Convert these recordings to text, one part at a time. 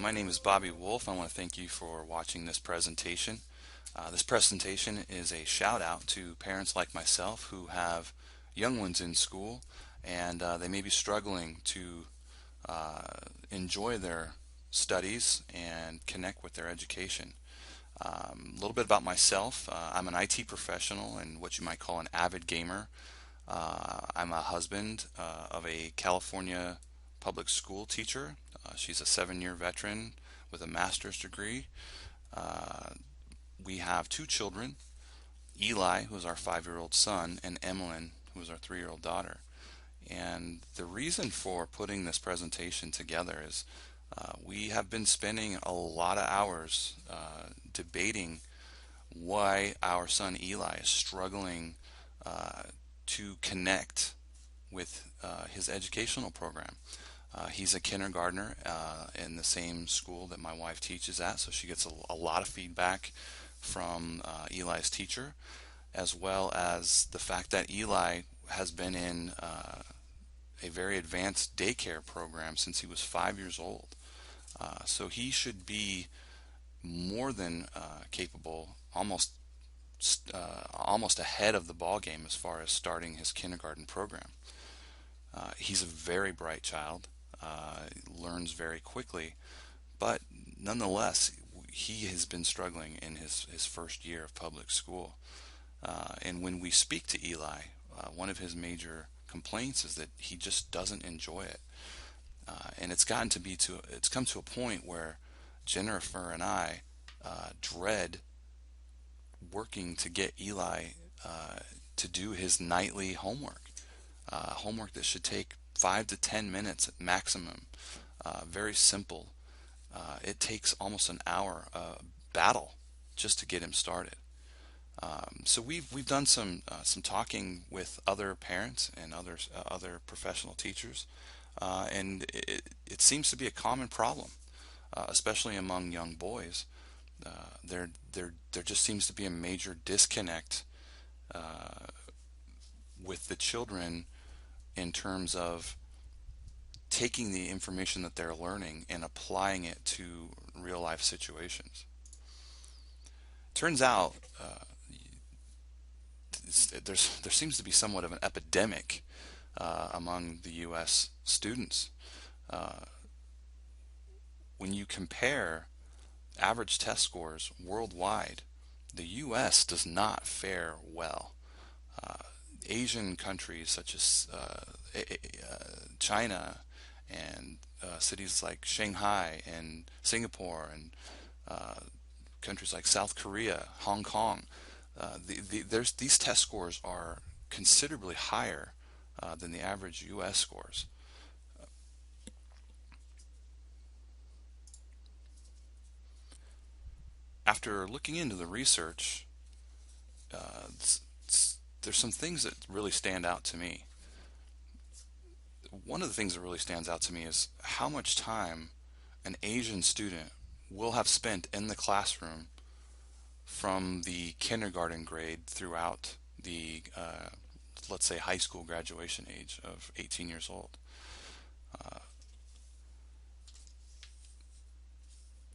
My name is Bobby Wolf. I want to thank you for watching this presentation. This presentation is a shout out to parents like myself who have young ones in school and they may be struggling to uh, enjoy their studies and connect with their education. A little bit about myself. I'm an IT professional and what you might call an avid gamer. I'm a husband of a California public school teacher. She's a 7-year veteran with a master's degree. Uh, we have two children, Eli, who is our 5-year-old son, and Emmeline, who is our 3-year-old daughter. And the reason for putting this presentation together is we have been spending a lot of hours debating why our son Eli is struggling uh, to connect with his educational program. He's a kindergartner in the same school that my wife teaches at, so she gets a lot of feedback from Eli's teacher, as well as the fact that Eli has been in a very advanced daycare program since he was 5 years old. So he should be more than capable, almost ahead of the ball game as far as starting his kindergarten program. He's a very bright child, learns very quickly, but nonetheless, he has been struggling in his first year of public school. And when we speak to Eli, one of his major complaints is that he just doesn't enjoy it. And it's come to a point where Jennifer and I dread working to get Eli to do his nightly homework that should take 5 to 10 minutes at maximum. Very simple. It takes almost an hour battle just to get him started. So we've done some talking with other parents and other professional teachers, and it seems to be a common problem, especially among young boys. There just seems to be a major disconnect with the children in terms of taking the information that they're learning and applying it to real life situations. Turns out there seems to be somewhat of an epidemic among the U.S. students. Uh, when you compare average test scores worldwide, the U.S. does not fare well. Uh, Asian countries such as China and cities like Shanghai and Singapore and uh, countries like South Korea, Hong Kong, these test scores are considerably higher than the average U.S. scores. After looking into the research, uh, there's some things that really stand out to me. One of the things that really stands out to me is how much time an Asian student will have spent in the classroom from the kindergarten grade throughout the, let's say, high school graduation age of 18 years old. Uh,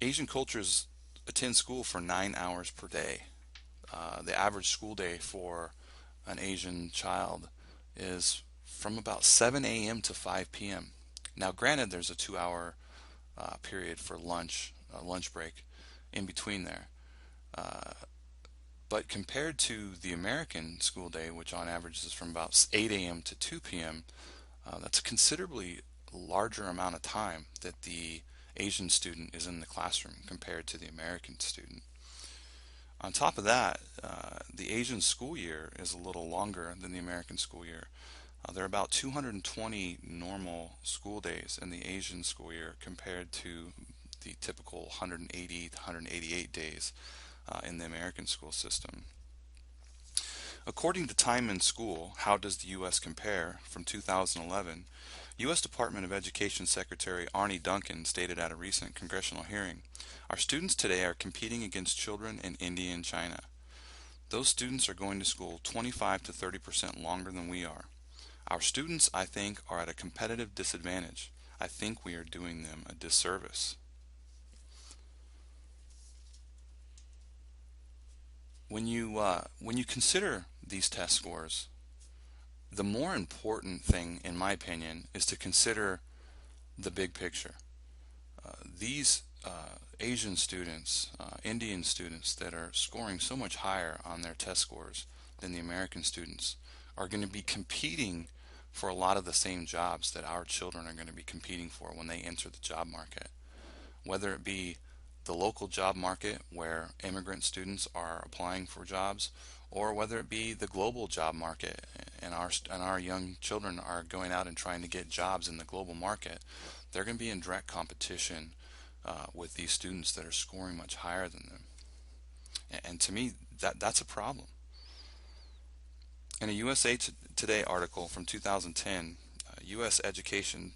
Asian cultures attend school for 9 hours per day. The average school day for an Asian child is from about 7 a.m. to 5 p.m. Now, granted, there's a 2 hour period for lunch break in between there. Uh, but compared to the American school day, which on average is from about 8 a.m. to 2 p.m., that's a considerably larger amount of time that the Asian student is in the classroom compared to the American student. On top of that, the Asian school year is a little longer than the American school year. There are about 220 normal school days in the Asian school year compared to the typical 180 to 188 days in the American school system. According to Time in School, How Does the U.S. Compare from 2011, U.S. Department of Education Secretary Arne Duncan stated at a recent congressional hearing, "Our students today are competing against children in India and China. Those students are going to school 25 to 30% longer than we are. Our students, I think, are at a competitive disadvantage. I think we are doing them a disservice." when you consider these test scores, the more important thing, in my opinion, is to consider the big picture. These Asian students, Indian students that are scoring so much higher on their test scores than the American students are going to be competing for a lot of the same jobs that our children are going to be competing for when they enter the job market. Whether it be the local job market where immigrant students are applying for jobs, or whether it be the global job market and our young children are going out and trying to get jobs in the global market, they're going to be in direct competition with these students that are scoring much higher than them. And to me, that's a problem. In a USA Today article from 2010, U.S. Education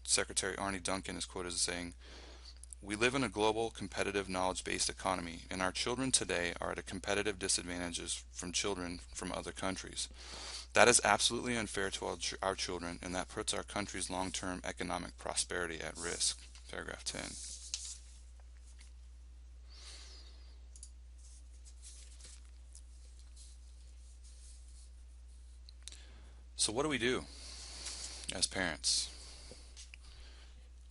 Secretary Arne Duncan is quoted as saying, "We live in a global, competitive, knowledge-based economy, and our children today are at a competitive disadvantage from children from other countries. That is absolutely unfair to our children, and that puts our country's long-term economic prosperity at risk." Paragraph 10. So what do we do as parents?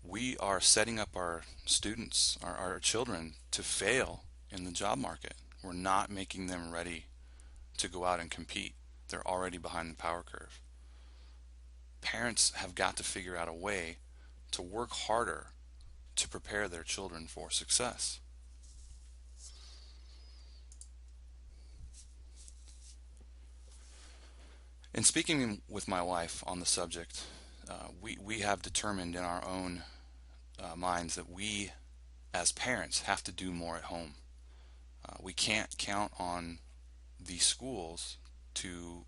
We are setting up our students, our children, to fail in the job market. We're not making them ready to go out and compete. They're already behind the power curve. Parents have got to figure out a way to work harder to prepare their children for success. In speaking with my wife on the subject, we have determined in our own minds that we, as parents, have to do more at home. We can't count on the schools to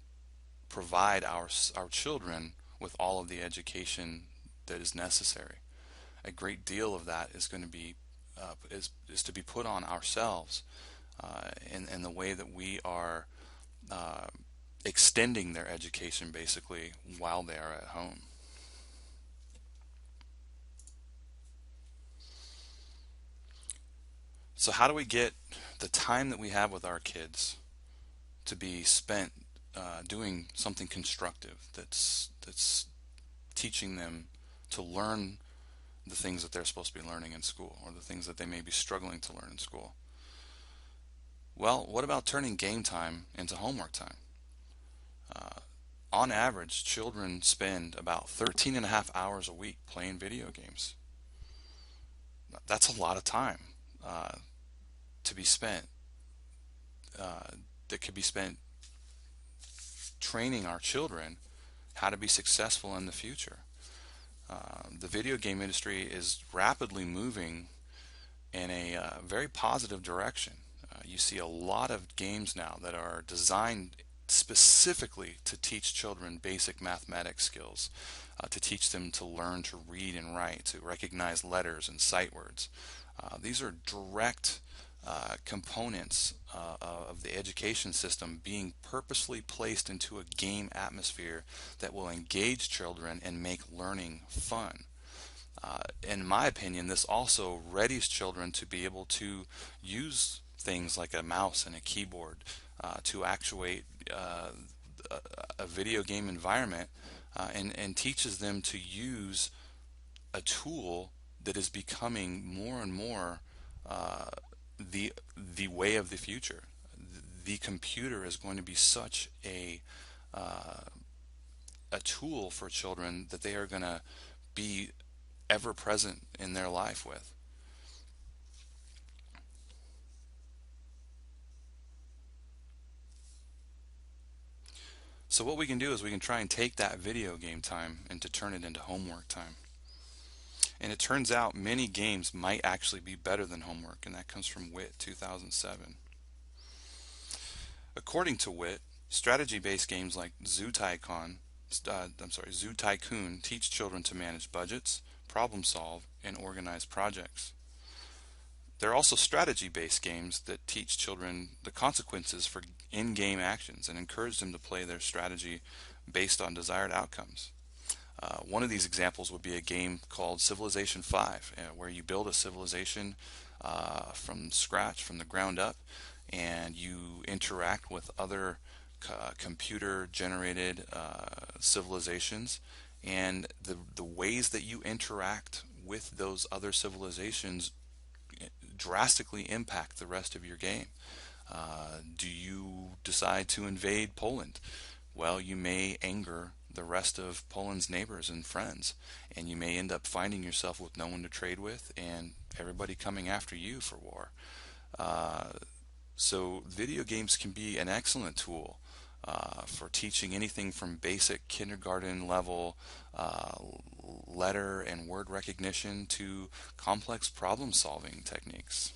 provide our children with all of the education that is necessary. A great deal of that is going to be is to be put on ourselves in the way that we are uh, extending their education basically while they are at home. So how do we get the time that we have with our kids to be spent doing something constructive that's teaching them to learn the things that they're supposed to be learning in school, or the things that they may be struggling to learn in school? Well, what about turning game time into homework time? Uh, on average, children spend about 13 and a half hours a week playing video games. That's a lot of time uh, to be spent, uh, that could be spent training our children how to be successful in the future. The video game industry is rapidly moving in a very positive direction. You see a lot of games now that are designed specifically to teach children basic mathematics skills, to teach them to learn to read and write, to recognize letters and sight words. These are direct components of the education system being purposely placed into a game atmosphere that will engage children and make learning fun. In my opinion, this also readies children to be able to use things like a mouse and a keyboard to actuate a video game environment, and teaches them to use a tool that is becoming more and more uh, the way of the future. The computer is going to be such uh, a tool for children that they are going to be ever present in their life with. So what we can do is we can try and take that video game time and to turn it into homework time. And it turns out many games might actually be better than homework, and that comes from WIT 2007. According to WIT, strategy-based games like Zoo Tycoon teach children to manage budgets, problem solve, and organize projects. There are also strategy-based games that teach children the consequences for in-game actions and encourage them to play their strategy based on desired outcomes. One of these examples would be a game called Civilization 5, where you build a civilization from scratch, from the ground up, and you interact with other computer generated civilizations, and the ways that you interact with those other civilizations drastically impact the rest of your game. Do you decide to invade Poland? Well, you may anger the rest of Poland's neighbors and friends, and you may end up finding yourself with no one to trade with and everybody coming after you for war. Uh, so, video games can be an excellent tool for teaching anything from basic kindergarten level uh, letter and word recognition to complex problem solving techniques.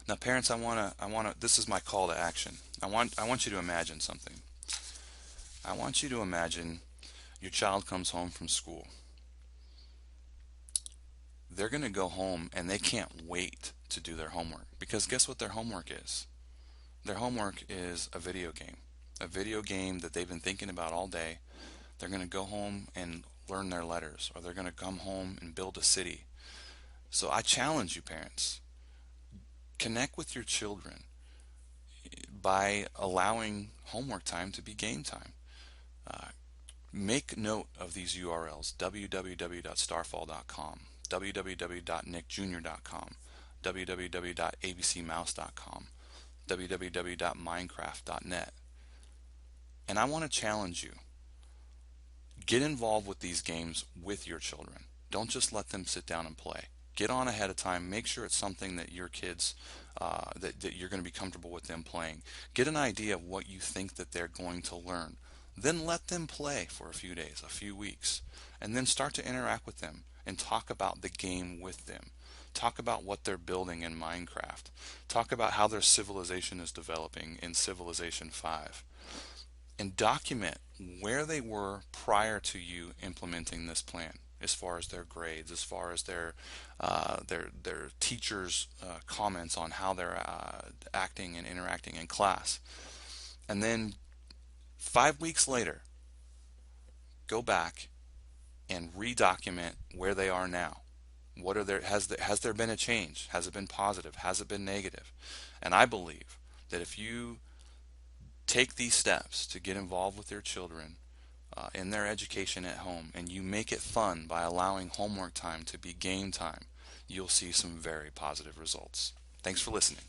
Now, parents, this is my call to action. I want you to imagine something. I want you to imagine your child comes home from school. They're going to go home and they can't wait to do their homework because guess what their homework is? Their homework is a video game that they've been thinking about all day. They're going to go home and learn their letters, or they're going to come home and build a city. So I challenge you, parents, connect with your children by allowing homework time to be game time. Uh, Make note of these URLs: www.starfall.com, www.nickjr.com, www.abcmouse.com, www.minecraft.net. And I want to challenge you. Get involved with these games with your children. Don't just let them sit down and play. Get on ahead of time. Make sure it's something that your kids, that you're going to be comfortable with them playing. Get an idea of what you think that they're going to learn. Then let them play for a few days, a few weeks, and then start to interact with them and talk about the game with them. Talk about what they're building in Minecraft. Talk about how their civilization is developing in Civilization 5, and document where they were prior to you implementing this plan, as far as their grades, as far as their teachers' comments on how they're acting and interacting in class. And then 5 weeks later, go back and redocument where they are now. What are there has there been a change? Has it been positive? Has it been negative? And I believe that if you take these steps to get involved with your children in their education at home, and you make it fun by allowing homework time to be game time, you'll see some very positive results. Thanks for listening.